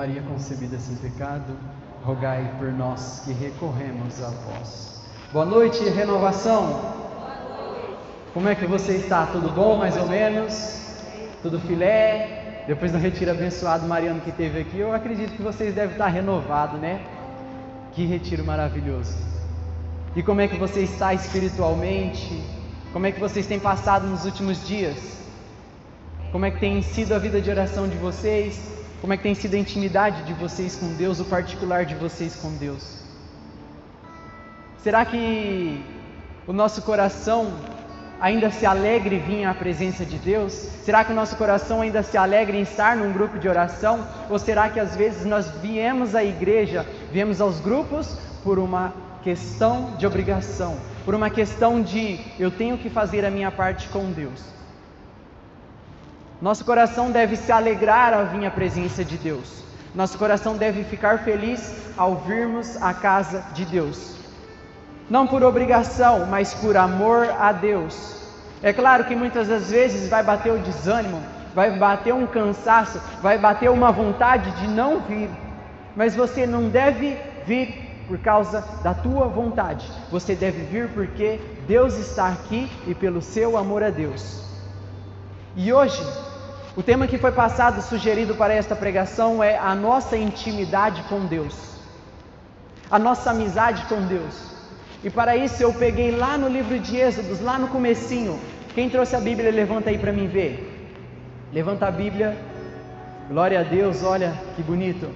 Maria concebida sem pecado, rogai por nós que recorremos a vós. Boa noite, Renovação. Boa noite. Como é que você está? Tudo bom, mais ou menos? Tudo filé? Depois do retiro abençoado mariano que teve aqui, eu acredito que vocês devem estar renovados, né? Que retiro maravilhoso. E como é que você está espiritualmente? Como é que vocês têm passado nos últimos dias? Como é que tem sido a vida de oração de vocês? Como é que tem sido a intimidade de vocês com Deus, o particular de vocês com Deus? Será que o nosso coração ainda se alegra em vir à presença de Deus? Será que o nosso coração ainda se alegra em estar num grupo de oração? Ou será que às vezes nós viemos à igreja, viemos aos grupos por uma questão de obrigação, por uma questão de eu tenho que fazer a minha parte com Deus? Nosso coração deve se alegrar ao vir à presença de Deus. Nosso coração deve ficar feliz ao virmos à casa de Deus. Não por obrigação, mas por amor a Deus. É claro que muitas das vezes vai bater o desânimo, vai bater um cansaço, vai bater uma vontade de não vir. Mas você não deve vir por causa da tua vontade. Você deve vir porque Deus está aqui e pelo seu amor a Deus. E hoje, o tema que foi passado, sugerido para esta pregação é a nossa intimidade com Deus. A nossa amizade com Deus. E para isso eu peguei lá no livro de Êxodos, lá no comecinho. Quem trouxe a Bíblia, levanta aí para mim ver. Levanta a Bíblia. Glória a Deus, olha que bonito.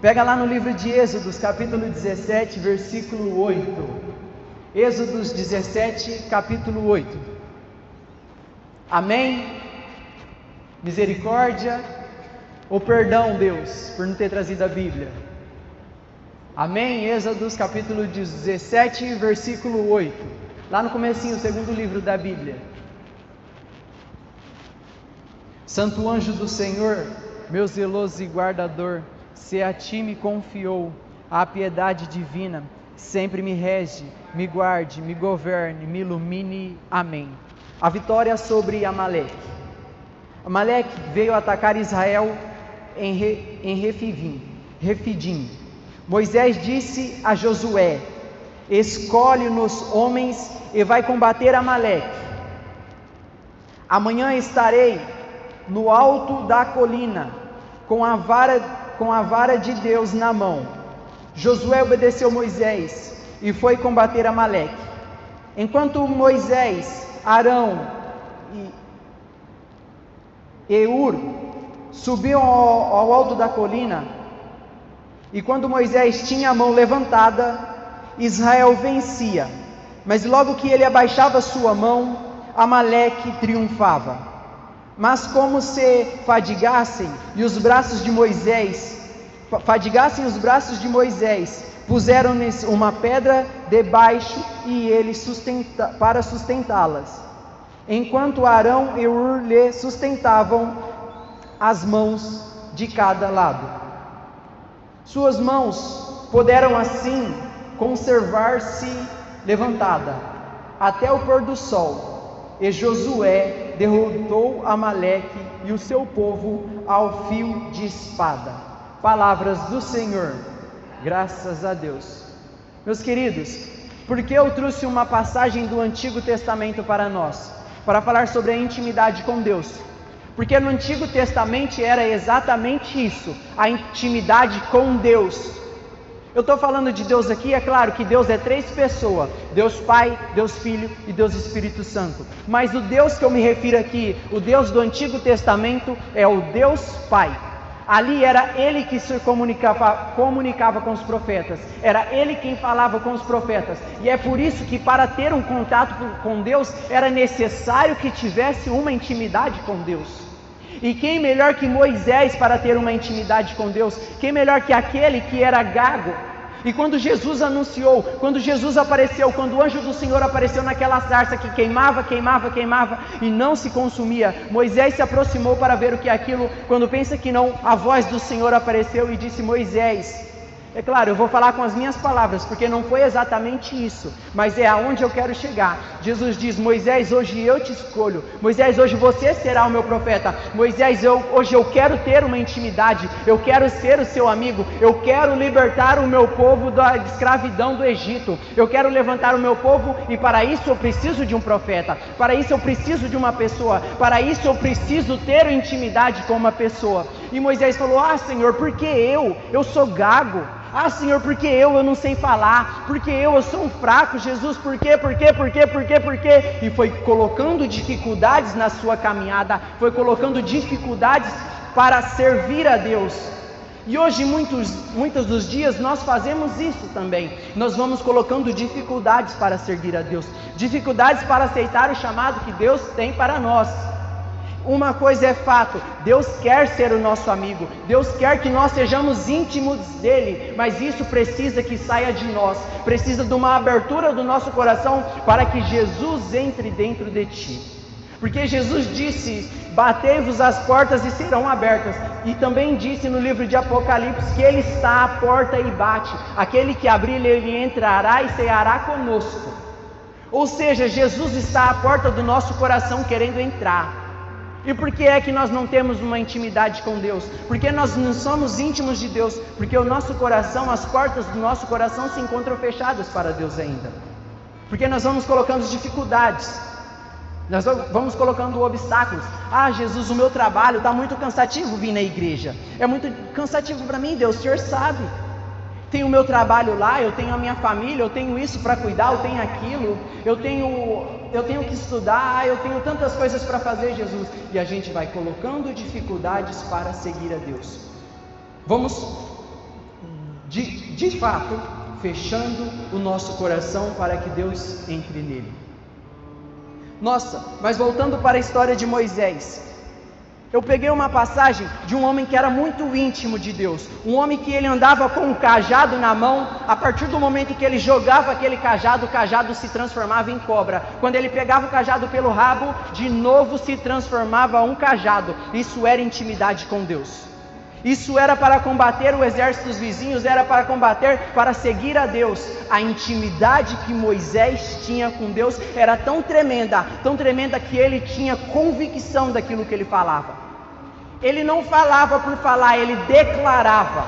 Pega lá no livro de Êxodos, capítulo 17, versículo 8. Êxodos 17, capítulo 8. Amém? Misericórdia ou perdão, Deus, por não ter trazido a Bíblia? Amém? Êxodos capítulo 17, versículo 8. Lá no comecinho, o segundo livro da Bíblia. Santo anjo do Senhor, meu zeloso e guardador, se a ti me confiou a piedade divina, sempre me rege, me guarde, me governe, me ilumine. Amém. A vitória sobre Amaleque. Amaleque veio atacar Israel em Refidim. Moisés disse a Josué: escolhe-nos homens e vai combater Amaleque. Amanhã estarei no alto da colina com a vara de Deus na mão. Josué obedeceu Moisés e foi combater Amaleque. Enquanto Moisés, Arão e Hur subiam ao alto da colina, e quando Moisés tinha a mão levantada, Israel vencia. Mas logo que ele abaixava sua mão, Amaleque triunfava. Mas como se fadigassem os braços de Moisés, puseram-lhes uma pedra debaixo e ele para sustentá-las, enquanto Arão e Hur lhe sustentavam as mãos de cada lado. Suas mãos puderam assim conservar-se levantada até o pôr do sol, e Josué derrotou Amaleque e o seu povo ao fio de espada. Palavras do Senhor, graças a Deus. Meus queridos, por que eu trouxe uma passagem do Antigo Testamento para nós? Para falar sobre a intimidade com Deus. Porque no Antigo Testamento era exatamente isso, a intimidade com Deus. Eu estou falando de Deus aqui, é claro que Deus é três pessoas: Deus Pai, Deus Filho e Deus Espírito Santo. Mas o Deus que eu me refiro aqui, o Deus do Antigo Testamento, é o Deus Pai. Ali era Ele que se comunicava com os profetas, era Ele quem falava com os profetas. E é por isso que para ter um contato com Deus, era necessário que tivesse uma intimidade com Deus. E quem melhor que Moisés para ter uma intimidade com Deus? Quem melhor que aquele que era gago? E quando Jesus anunciou, quando Jesus apareceu, quando o anjo do Senhor apareceu naquela sarça que queimava e não se consumia, Moisés se aproximou para ver o que é aquilo. Quando pensa que não, a voz do Senhor apareceu e disse: Moisés, É claro, eu vou falar com as minhas palavras, porque não foi exatamente isso, mas é aonde eu quero chegar. Jesus diz: Moisés, hoje eu te escolho. Moisés, hoje você será o meu profeta. Moisés, hoje eu quero ter uma intimidade, eu quero ser o seu amigo, eu quero libertar o meu povo da escravidão do Egito, eu quero levantar o meu povo, e para isso eu preciso de um profeta, para isso eu preciso de uma pessoa, para isso eu preciso ter intimidade com uma pessoa. E Moisés falou: ah, Senhor, por que eu sou gago? Ah, Senhor, por que eu não sei falar? Porque eu sou um fraco, Jesus, por quê? E foi colocando dificuldades na sua caminhada, foi colocando dificuldades para servir a Deus. E hoje, muitos dos dias, nós fazemos isso também. Nós vamos colocando dificuldades para servir a Deus, dificuldades para aceitar o chamado que Deus tem para nós. Uma coisa é fato: Deus quer ser o nosso amigo, Deus quer que nós sejamos íntimos dele, mas isso precisa que saia de nós, precisa de uma abertura do nosso coração para que Jesus entre dentro de ti. Porque Jesus disse: batei-vos as portas e serão abertas. E também disse no livro de Apocalipse que Ele está à porta e bate. Aquele que abrir, Ele entrará e ceará conosco. Ou seja, Jesus está à porta do nosso coração querendo entrar. E por que é que nós não temos uma intimidade com Deus? Porque nós não somos íntimos de Deus? Porque o nosso coração, as portas do nosso coração se encontram fechadas para Deus ainda. Porque nós vamos colocando dificuldades, nós vamos colocando obstáculos. Ah, Jesus, o meu trabalho está muito cansativo vir na igreja. É muito cansativo para mim, Deus, o Senhor sabe. Tenho o meu trabalho lá, eu tenho a minha família, eu tenho isso para cuidar, eu tenho aquilo, eu tenho que estudar, eu tenho tantas coisas para fazer, Jesus. E a gente vai colocando dificuldades para seguir a Deus. Vamos, de fato, fechando o nosso coração para que Deus entre nele. Nossa, mas voltando para a história de Moisés, eu peguei uma passagem de um homem que era muito íntimo de Deus, um homem que ele andava com um cajado na mão. A partir do momento que ele jogava aquele cajado, o cajado se transformava em cobra. Quando ele pegava o cajado pelo rabo, de novo se transformava um cajado. Isso era intimidade com Deus. Isso era para combater o exército dos vizinhos, era para combater, para seguir a Deus. A intimidade que Moisés tinha com Deus era tão tremenda que ele tinha convicção daquilo que ele falava. Ele não falava por falar, ele declarava.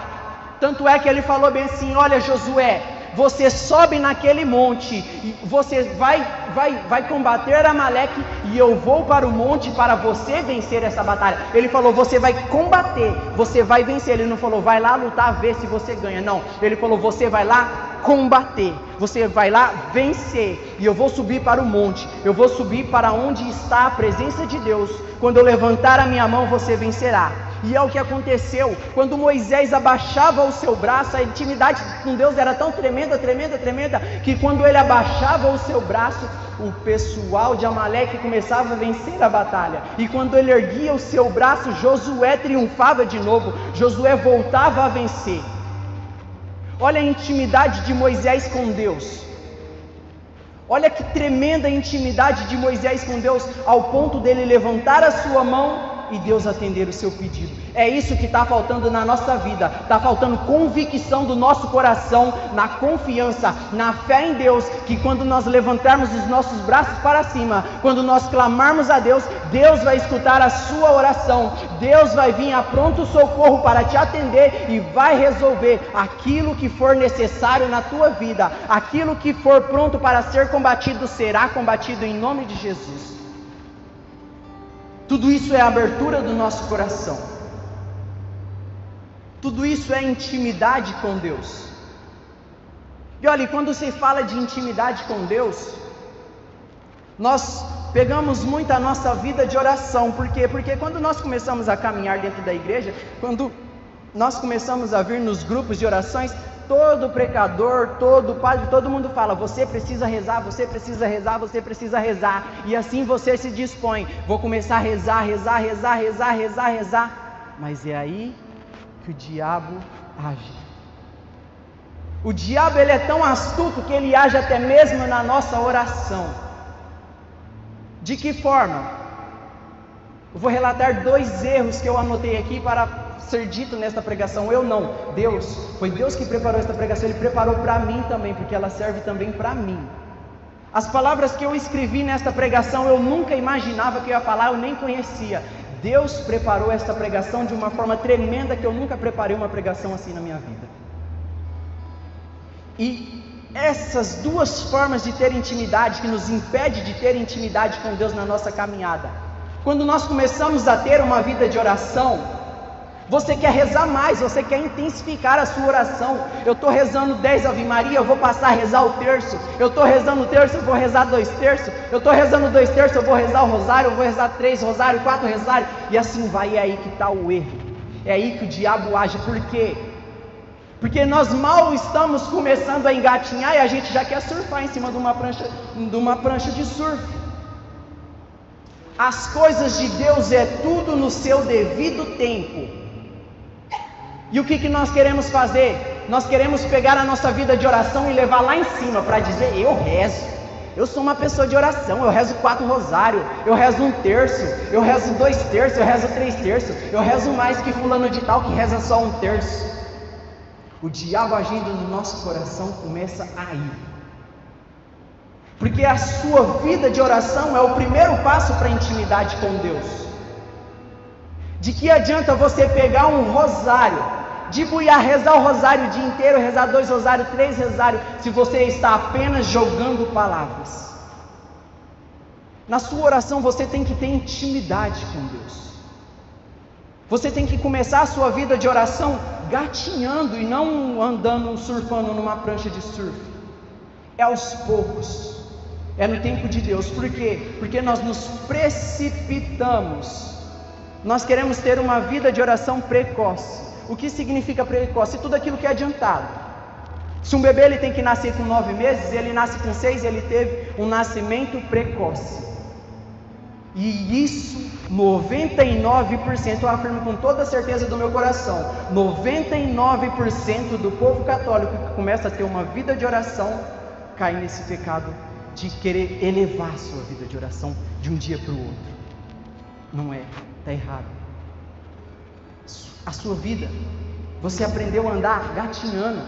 Tanto é que ele falou bem assim: olha, Josué, você sobe naquele monte, e você vai combater Amaleque, e eu vou para o monte para você vencer essa batalha. Ele falou: você vai combater, você vai vencer. Ele não falou: vai lá lutar, ver se você ganha. Não, ele falou: você vai lá combater, você vai lá vencer, e eu vou subir para o monte, eu vou subir para onde está a presença de Deus. Quando eu levantar a minha mão, você vencerá. E é o que aconteceu. Quando Moisés abaixava o seu braço, a intimidade com Deus era tão tremenda, que quando ele abaixava o seu braço, o pessoal de Amaleque começava a vencer a batalha. E quando ele erguia o seu braço, Josué triunfava de novo, Josué voltava a vencer. Olha a intimidade de Moisés com Deus. Olha que tremenda intimidade de Moisés com Deus, ao ponto dele levantar a sua mão e Deus atender o seu pedido. É isso que está faltando na nossa vida. Está faltando convicção do nosso coração, na confiança, na fé em Deus, que quando nós levantarmos os nossos braços para cima, quando nós clamarmos a Deus, Deus vai escutar a sua oração, Deus vai vir a pronto socorro para te atender e vai resolver aquilo que for necessário na tua vida. Aquilo que for pronto para ser combatido, será combatido em nome de Jesus. Tudo isso é a abertura do nosso coração. Tudo isso é intimidade com Deus. E olha, quando se fala de intimidade com Deus, nós pegamos muito a nossa vida de oração. Por quê? Porque quando nós começamos a caminhar dentro da igreja, quando nós começamos a vir nos grupos de orações, todo pecador, todo padre, todo mundo fala: você precisa rezar, você precisa rezar, você precisa rezar. E assim você se dispõe: vou começar a rezar. Mas é aí que o diabo age. O diabo, ele é tão astuto que ele age até mesmo na nossa oração. De que forma? Eu vou relatar 2 erros que eu anotei aqui para ser dito nesta pregação. Eu não, Deus, foi Deus que preparou esta pregação. Ele preparou para mim também, porque ela serve também para mim. As palavras que eu escrevi nesta pregação, eu nunca imaginava que eu ia falar, eu nem conhecia. Deus preparou esta pregação de uma forma tremenda, que eu nunca preparei uma pregação assim na minha vida. E essas duas formas de ter intimidade, que nos impede de ter intimidade com Deus na nossa caminhada. Quando nós começamos a ter uma vida de oração, você quer rezar mais, você quer intensificar a sua oração. Eu estou rezando 10 Ave Maria, eu vou passar a rezar o terço. Eu estou rezando o terço, eu vou rezar 2 terços. Eu estou rezando 2 terços, eu vou rezar o rosário, eu vou rezar 3 rosários, 4 rosários. E assim vai, é aí que está o erro. É aí que o diabo age. Por quê? Porque nós mal estamos começando a engatinhar e a gente já quer surfar em cima de uma prancha de surf. As coisas de Deus é tudo no seu devido tempo. E o que nós queremos fazer? Nós queremos pegar a nossa vida de oração e levar lá em cima para dizer, eu rezo, eu sou uma pessoa de oração, eu rezo 4 rosários, eu rezo 1 terço, eu rezo 2 terços, eu rezo 3 terços, eu rezo mais que fulano de tal que reza só 1 terço. O diabo agindo no nosso coração começa aí. Porque a sua vida de oração é o primeiro passo para a intimidade com Deus. De que adianta você pegar um rosário, debuiar, rezar o rosário o dia inteiro, rezar 2 rosários, 3 rosários, se você está apenas jogando palavras? Na sua oração você tem que ter intimidade com Deus. Você tem que começar a sua vida de oração gatinhando e não andando, surfando numa prancha de surf. É aos poucos, é no tempo de Deus. Por quê? Porque nós nos precipitamos. Nós queremos ter uma vida de oração precoce. O que significa precoce? Tudo aquilo que é adiantado. Se um bebê ele tem que nascer com 9 meses, ele nasce com 6, ele teve um nascimento precoce. E isso, 99%, eu afirmo com toda a certeza do meu coração, 99% do povo católico que começa a ter uma vida de oração, cai nesse pecado de querer elevar a sua vida de oração de um dia para o outro. Não é, está errado. A sua vida, você aprendeu a andar gatinhando.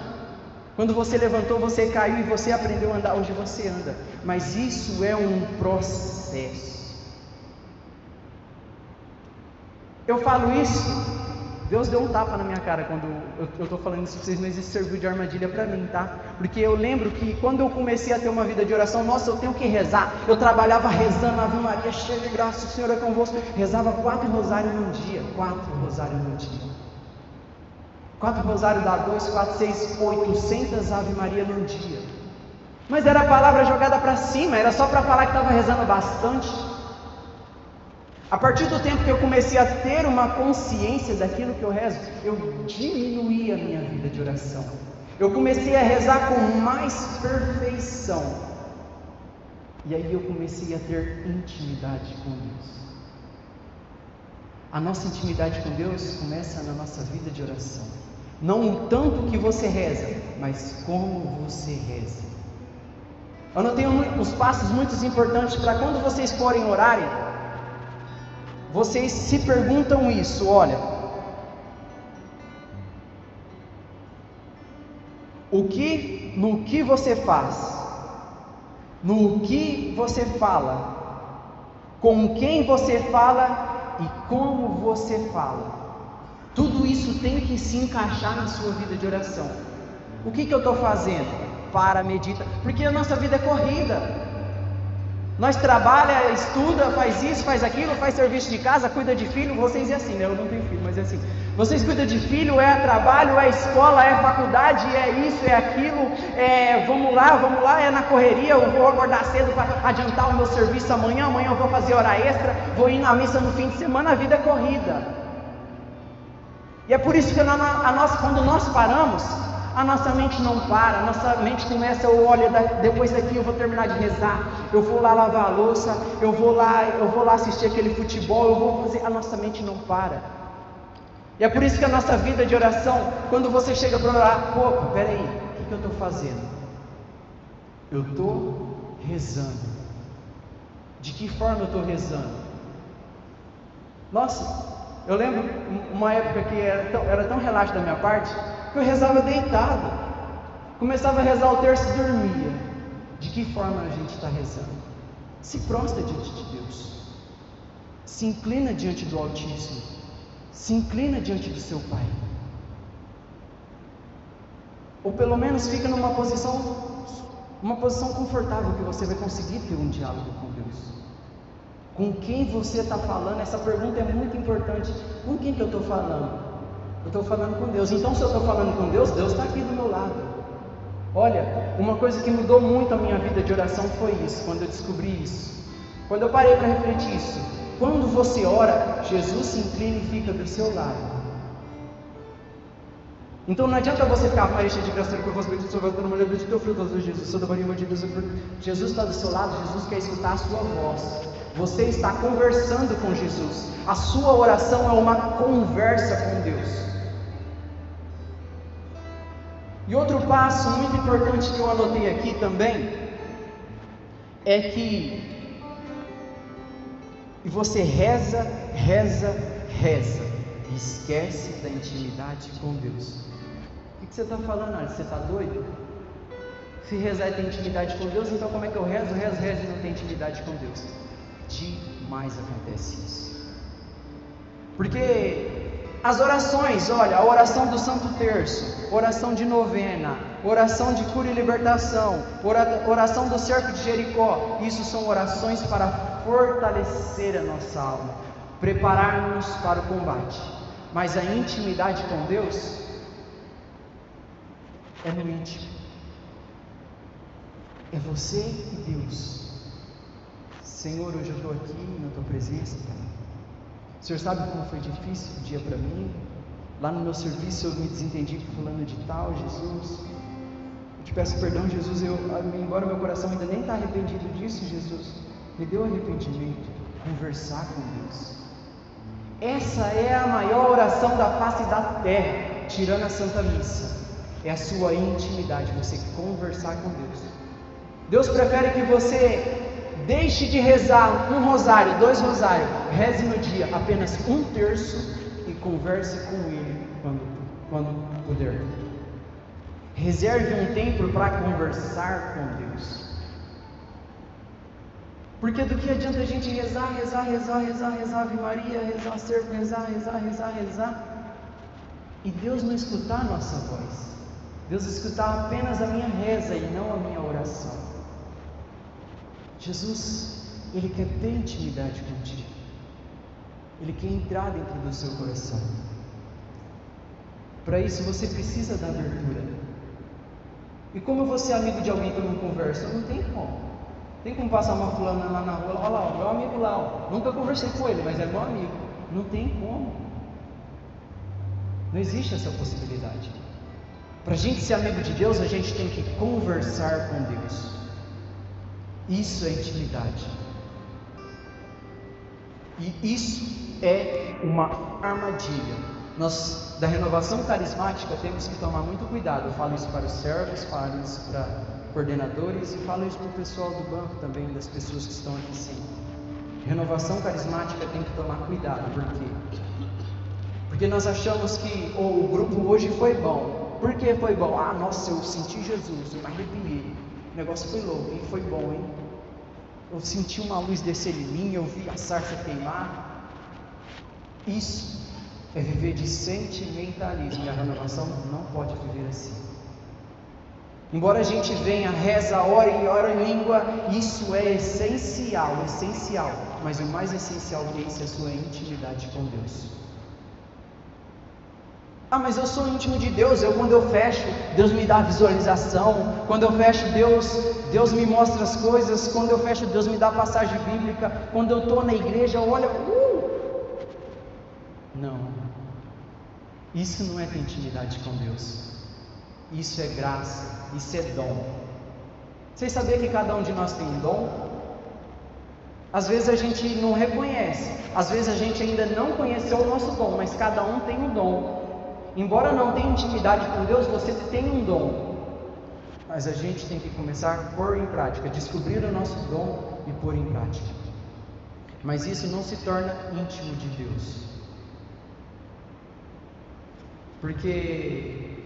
Quando você levantou, você caiu e você aprendeu a andar. Hoje você anda, mas isso é um processo. Eu falo isso, Deus deu um tapa na minha cara quando eu estou falando isso para vocês, mas isso serviu de armadilha para mim, tá? Porque eu lembro que quando eu comecei a ter uma vida de oração, nossa, eu tenho que rezar. Eu trabalhava rezando, Ave Maria, cheia de graça, o Senhor é convosco. Rezava 4 rosários num dia, 4 rosários num dia. 4 rosários dá 2, 4, 6, 800 Ave Maria num dia. Mas era a palavra jogada para cima, era só para falar que estava rezando bastante. A partir do tempo que eu comecei a ter uma consciência daquilo que eu rezo, eu diminuí a minha vida de oração. Eu comecei a rezar com mais perfeição. E aí eu comecei a ter intimidade com Deus. A nossa intimidade com Deus começa na nossa vida de oração. Não o tanto que você reza, mas como você reza. Eu não tenho uns passos muito importantes para quando vocês forem orarem. Vocês se perguntam isso, olha, no que você faz, no que você fala, com quem você fala e como você fala, tudo isso tem que se encaixar na sua vida de oração. O que eu estou fazendo? Para, medita, porque a nossa vida é corrida. Nós trabalha, estuda, faz isso, faz aquilo, faz serviço de casa, cuida de filho. Vocês é assim, né? Eu não tenho filho, mas é assim. Vocês cuidam de filho, é trabalho, é escola, é faculdade, é isso, é aquilo, vamos lá, é na correria. Eu vou acordar cedo para adiantar o meu serviço amanhã eu vou fazer hora extra, vou ir na missa no fim de semana. A vida é corrida. E é por isso que quando nós paramos, a nossa mente não para, a nossa mente começa, depois daqui eu vou terminar de rezar, eu vou lá lavar a louça, eu vou lá assistir aquele futebol, eu vou fazer, a nossa mente não para. E é por isso que a nossa vida de oração, quando você chega para orar, peraí, o que eu estou fazendo? Eu estou rezando. De que forma eu estou rezando? Nossa, Eu lembro uma época que era tão relaxo da minha parte, que eu rezava deitado. Começava a rezar o terço e dormia. De que forma a gente está rezando? Se prostra diante de Deus, se inclina diante do Altíssimo, se inclina diante do seu Pai, ou pelo menos fica numa posição confortável, que você vai conseguir ter um diálogo com Deus. Com quem você está falando? Essa pergunta é muito importante. Com quem que eu estou falando? Eu estou falando com Deus. Então, se eu estou falando com Deus, Deus está aqui do meu lado. Olha, uma coisa que mudou muito a minha vida de oração foi isso, quando eu descobri isso. Quando eu parei para refletir isso. Quando você ora, Jesus se inclina e fica do seu lado. Então não adianta você ficar Maria cheia de graça, por você de teu fruto, Jesus, Santa Maria, Mãe de Deus. Jesus está do seu lado, Jesus quer escutar a sua voz. Você está conversando com Jesus. A sua oração é uma conversa com Deus. E outro passo muito importante que eu anotei aqui também é que você reza e esquece da intimidade com Deus. O que você está falando, Alisson? Você está doido? Se rezar e ter intimidade com Deus, então como é que eu rezo e não tenho intimidade com Deus? Demais acontece isso. Porque as orações, olha, a oração do Santo Terço, oração de novena, oração de cura e libertação, oração do cerco de Jericó, isso são orações para fortalecer a nossa alma, preparar-nos para o combate. Mas a intimidade com Deus é no íntimo. É você e Deus. Senhor, hoje eu estou aqui na tua presença, Pai. O Senhor sabe como foi difícil o dia para mim. Lá no meu serviço eu me desentendi com fulano de tal, Jesus. Eu te peço perdão, Jesus, embora meu coração ainda nem está arrependido disso, Jesus, me deu arrependimento. Conversar com Deus. Essa é a maior oração da face da terra, tirando a Santa Missa. É a sua intimidade, você conversar com Deus. Deus prefere que você deixe de rezar 1 rosário, 2 rosários, reze no dia apenas 1 terço e converse com Ele quando puder. Reserve um tempo para conversar com Deus. Porque do que adianta a gente rezar Ave Maria, rezar cerco, rezar, e Deus não escutar a nossa voz, Deus escutar apenas a minha reza e não a minha oração. Jesus, Ele quer ter intimidade contigo, Ele quer entrar dentro do seu coração. Para isso você precisa da abertura. E como eu vou ser amigo de alguém que eu não converso? Não tem como. Tem como passar uma fulana lá na rua, olha lá, meu amigo lá, ó. Nunca conversei com ele, mas é meu amigo. Não tem como. Não existe essa possibilidade. Para a gente ser amigo de Deus, a gente tem que conversar com Deus. Isso é intimidade. E isso é uma armadilha. Nós, da renovação carismática, temos que tomar muito cuidado. Eu falo isso para os servos, falo isso para coordenadores e falo isso para o pessoal do banco também, das pessoas que estão aqui sempre. Renovação carismática tem que tomar cuidado. Por quê? Porque nós achamos que o grupo hoje foi bom. Por que foi bom? Ah, nossa, eu senti Jesus, eu me arrepiei. O negócio foi louco, hein? Foi bom, hein? Eu senti uma luz descer em mim, eu vi a sarça queimar. Isso é viver de sentimentalismo, e a renovação não pode viver assim. Embora a gente venha, reza, ora e ora em língua, isso é essencial, mas o mais essencial que é isso é a sua intimidade com Deus. Ah, mas eu sou íntimo de Deus, quando eu fecho, Deus me dá visualização, quando eu fecho, Deus me mostra as coisas, quando eu fecho, Deus me dá passagem bíblica, quando eu estou na igreja, olha, Não, isso não é ter intimidade com Deus, isso é graça, isso é dom. Vocês sabiam que cada um de nós tem um dom? Às vezes a gente não reconhece, às vezes a gente ainda não conheceu o nosso dom, mas cada um tem um dom. Embora não tenha intimidade com Deus, você tem um dom, mas a gente tem que começar a pôr em prática, descobrir o nosso dom e pôr em prática. Mas isso não se torna íntimo de Deus. Porque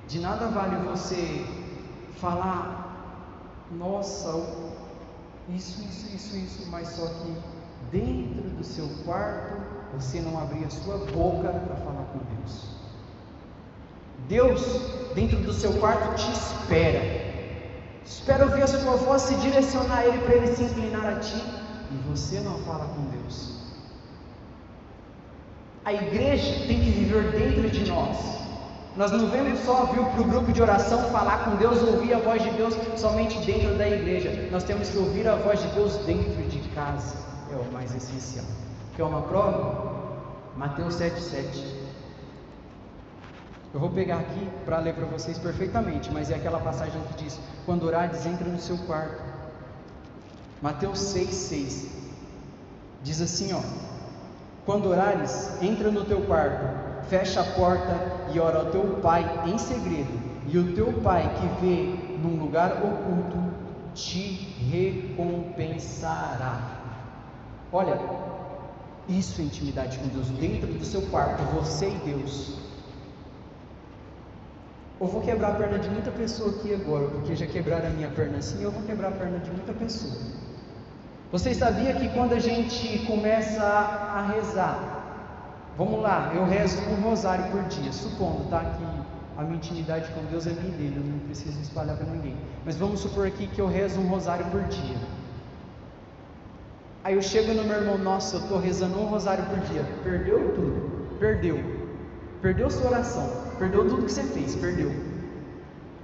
de nada vale você falar, nossa, isso, mas só que dentro do seu quarto você não abrir a sua boca para falar com Deus. Deus, dentro do seu quarto, te espera ouvir a sua voz, se direcionar a Ele para Ele se inclinar a ti, e você não fala com Deus. A igreja tem que viver dentro de nós. Nós não vemos só vir para o grupo de oração falar com Deus, ouvir a voz de Deus somente dentro da igreja. Nós temos que ouvir a voz de Deus dentro de casa. É o mais essencial. Quer uma prova? Mateus 7,7. Eu vou pegar aqui para ler para vocês perfeitamente, mas é aquela passagem que diz: quando orares, entra no seu quarto. Mateus 6,6 diz assim, ó: quando orares, entra no teu quarto, fecha a porta e ora ao teu pai em segredo, e o teu pai que vê num lugar oculto te recompensará. Olha, isso é intimidade com Deus, dentro do seu quarto, você e Deus. Eu vou quebrar a perna de muita pessoa aqui agora, porque já quebraram a minha perna assim, eu vou quebrar a perna de muita pessoa. Vocês sabiam que quando a gente começa a rezar, vamos lá, eu rezo um rosário por dia, supondo, tá, que a minha intimidade com Deus é minha e dele, eu não preciso espalhar para ninguém, mas vamos supor aqui que eu rezo um rosário por dia. Aí eu chego no meu irmão, nossa, eu estou rezando um rosário por dia. Perdeu tudo, perdeu sua oração, perdeu tudo que você fez, perdeu.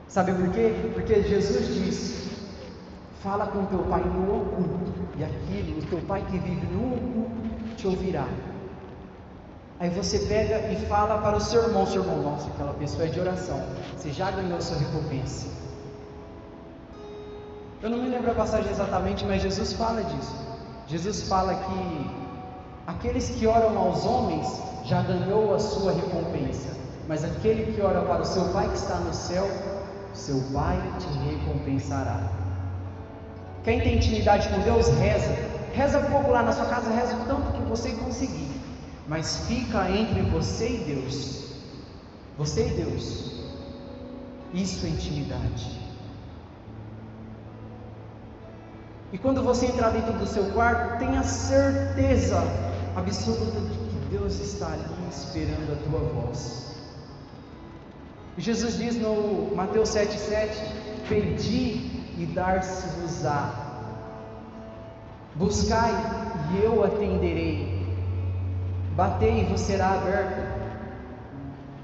Sabe por quê? Porque Jesus diz: fala com teu pai no oculto, e aquilo, o teu pai que vive no oculto te ouvirá. Aí você pega e fala para o seu irmão, nossa, aquela pessoa é de oração, você já ganhou a sua recompensa. Eu não me lembro a passagem exatamente, mas Jesus fala disso. Jesus fala que aqueles que oram aos homens já ganhou a sua recompensa, mas aquele que ora para o seu pai que está no céu, seu pai te recompensará. Quem tem intimidade com Deus, reza pouco lá na sua casa, reza o tanto que você conseguir, mas fica entre você e Deus, isso é intimidade. E quando você entrar dentro do seu quarto, tenha certeza absoluta de que Deus está ali esperando a tua voz. Jesus diz no Mateus 7,7: pedi e dar-se-vos-á, buscai e eu atenderei, batei e vos será aberto.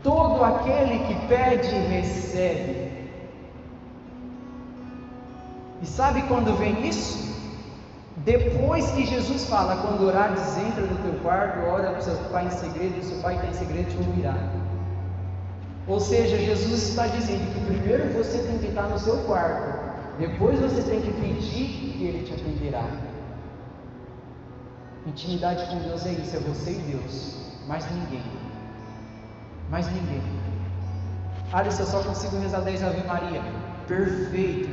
Todo aquele que pede recebe. E sabe quando vem isso? Depois que Jesus fala: quando orares, entra no teu quarto, ora para o seu pai em segredo, e o seu pai que está em segredo te ouvirá. Ou seja, Jesus está dizendo que primeiro você tem que estar no seu quarto, depois você tem que pedir e Ele te atenderá. Intimidade com Deus é isso, é você e Deus, mais ninguém. Alisson, eu só consigo rezar 10 Ave Maria. Perfeito.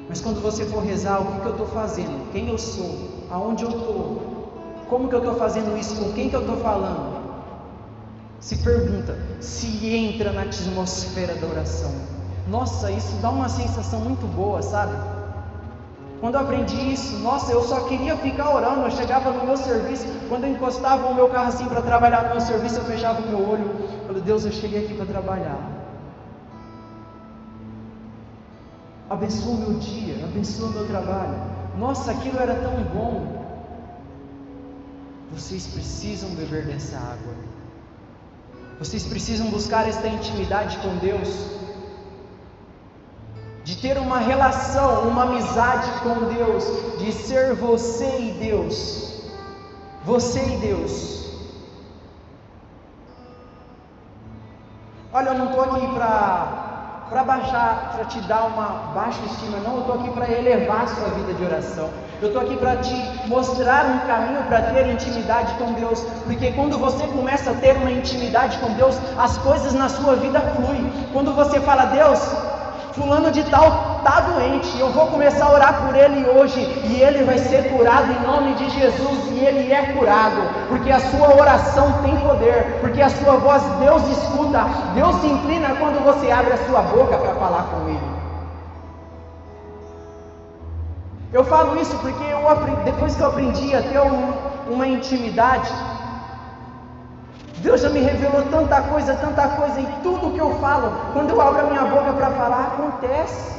Mas quando você for rezar, o que eu estou fazendo? Quem eu sou? Aonde eu estou? Como que eu estou fazendo isso? Com quem que eu estou falando? Se pergunta, se entra na atmosfera da oração. Nossa, isso dá uma sensação muito boa, sabe? Quando eu aprendi isso, nossa, eu só queria ficar orando. Eu chegava no meu serviço, quando eu encostava o meu carro assim para trabalhar no meu serviço, eu fechava o meu olho, eu falei: Deus, eu cheguei aqui para trabalhar. Abençoa o meu dia, abençoa o meu trabalho. Nossa, aquilo era tão bom. Vocês precisam beber dessa água. Vocês precisam buscar esta intimidade com Deus, de ter uma relação, uma amizade com Deus, de ser você e Deus. Olha, eu não estou aqui para baixar, para te dar uma baixa estima, não. Eu estou aqui para elevar a sua vida de oração. Eu estou aqui para te mostrar um caminho para ter intimidade com Deus, porque quando você começa a ter uma intimidade com Deus, as coisas na sua vida fluem. Quando você fala: Deus, fulano de tal está doente, eu vou começar a orar por ele hoje, e ele vai ser curado em nome de Jesus, e ele é curado, porque a sua oração tem poder, porque a sua voz Deus escuta, Deus se inclina quando você abre a sua boca para falar com ele. Eu falo isso porque depois que eu aprendi a ter uma intimidade, Deus já me revelou tanta coisa, e tudo que eu falo, quando eu abro a minha boca para falar, acontece.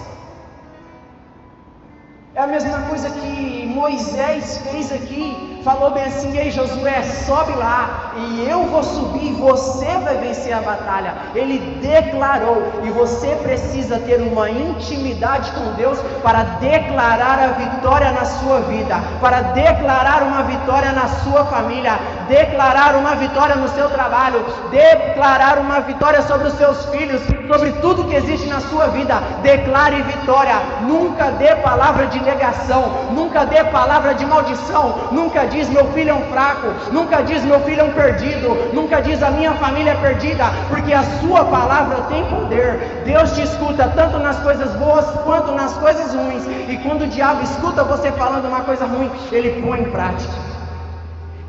É a mesma coisa que Moisés fez aqui, falou bem assim: ei Josué, sobe lá, e eu vou subir, e você vai vencer a batalha. Ele declarou, e você precisa ter uma intimidade com Deus para declarar a vitória na sua vida, para declarar uma vitória na sua família, declarar uma vitória no seu trabalho, declarar uma vitória sobre os seus filhos, sobre tudo que existe na sua vida. Declare vitória, nunca dê palavra de negação, nunca dê palavra de maldição, nunca diz meu filho é um fraco, nunca diz meu filho é um perdido, nunca diz a minha família é perdida, porque a sua palavra tem poder. Deus te escuta tanto nas coisas boas quanto nas coisas ruins, e quando o diabo escuta você falando uma coisa ruim, ele põe em prática.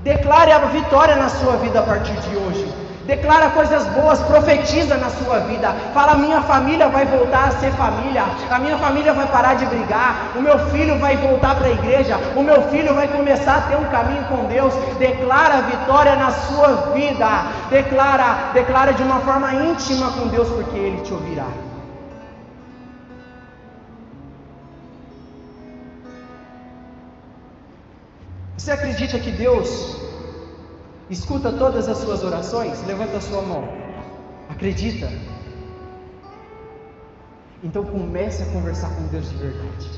Declare a vitória na sua vida a partir de hoje. Declara coisas boas, profetiza na sua vida. Fala: minha família vai voltar a ser família, a minha família vai parar de brigar, o meu filho vai voltar para a igreja, o meu filho vai começar a ter um caminho com Deus. Declara a vitória na sua vida. Declara de uma forma íntima com Deus, porque Ele te ouvirá. Você acredita que Deus escuta todas as suas orações? Levanta a sua mão. Acredita? Então comece a conversar com Deus de verdade.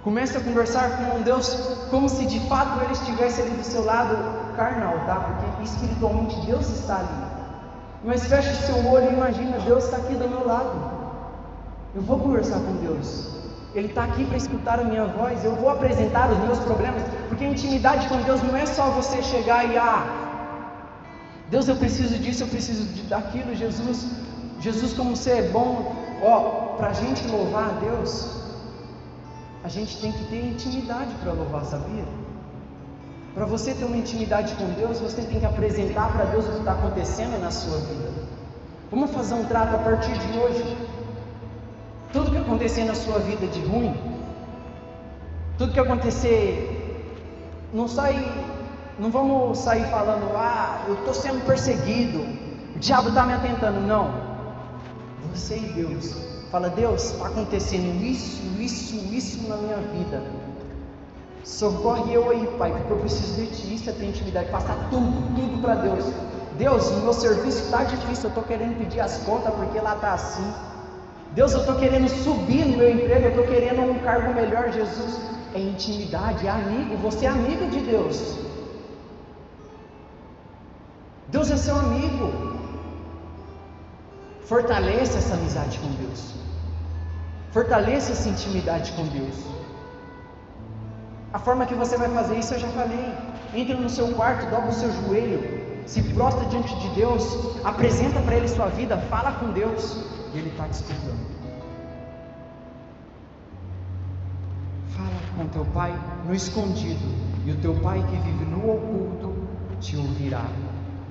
Comece a conversar com Deus como se de fato Ele estivesse ali do seu lado carnal, tá? Porque espiritualmente Deus está ali. Mas feche o seu olho e imagina: Deus está aqui do meu lado. Eu vou conversar com Deus. Ele está aqui para escutar a minha voz. Eu vou apresentar os meus problemas, porque a intimidade com Deus não é só você chegar e Deus, eu preciso disso, eu preciso daquilo. Jesus, como você é bom. Para a gente louvar a Deus, a gente tem que ter intimidade para louvar, sabia? Para você ter uma intimidade com Deus, você tem que apresentar para Deus o que está acontecendo na sua vida. Vamos fazer um trato a partir de hoje. Tudo que acontecer na sua vida de ruim, tudo que acontecer, não vamos sair falando: eu estou sendo perseguido, o diabo está me atentando. Não, você e Deus, fala: Deus, está acontecendo isso na minha vida, socorre eu aí, Pai, porque eu preciso de Ti. Isso é ter intimidade, passar tudo para Deus. Deus, o meu serviço está difícil, eu estou querendo pedir as contas porque lá está assim. Deus, eu estou querendo subir no meu emprego, eu estou querendo um cargo melhor. Jesus, é intimidade, é amigo, você é amigo de Deus. Deus é seu amigo. Fortaleça essa amizade com Deus, fortaleça essa intimidade com Deus. A forma que você vai fazer isso eu já falei: entre no seu quarto, dobra o seu joelho, se prostra diante de Deus, apresenta para Ele sua vida, fala com Deus, e Ele está te escutando. Fala com teu Pai no escondido, e o teu Pai que vive no oculto te ouvirá.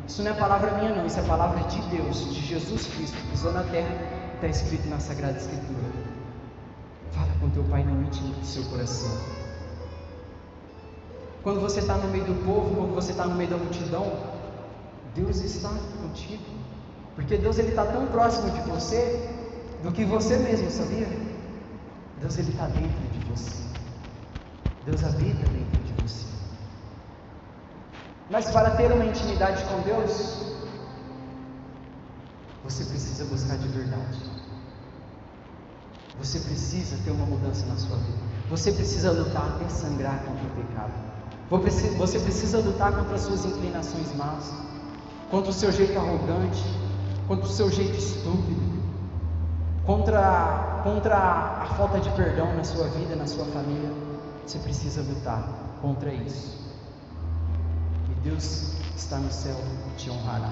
Isso não é palavra minha não, isso é palavra de Deus, de Jesus Cristo, que pisou na terra, está escrito na Sagrada Escritura. Fala com teu Pai no íntimo do seu coração. Quando você está no meio do povo, quando você está no meio da multidão, Deus está contigo, porque Deus está tão próximo de você do que você mesmo, sabia? Deus está dentro de você, Deus habita dentro de você. Mas para ter uma intimidade com Deus, você precisa buscar de verdade. Você precisa ter uma mudança na sua vida. Você precisa lutar até sangrar contra o pecado. Você precisa lutar contra as suas inclinações más, contra o seu jeito arrogante, contra o seu jeito estúpido, contra a falta de perdão na sua vida, na sua família. Você precisa lutar contra isso. E Deus está no céu e te honrará.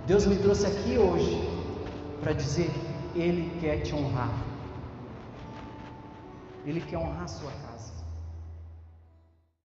Deus me trouxe aqui hoje para dizer Ele quer te honrar. Ele quer honrar a sua casa.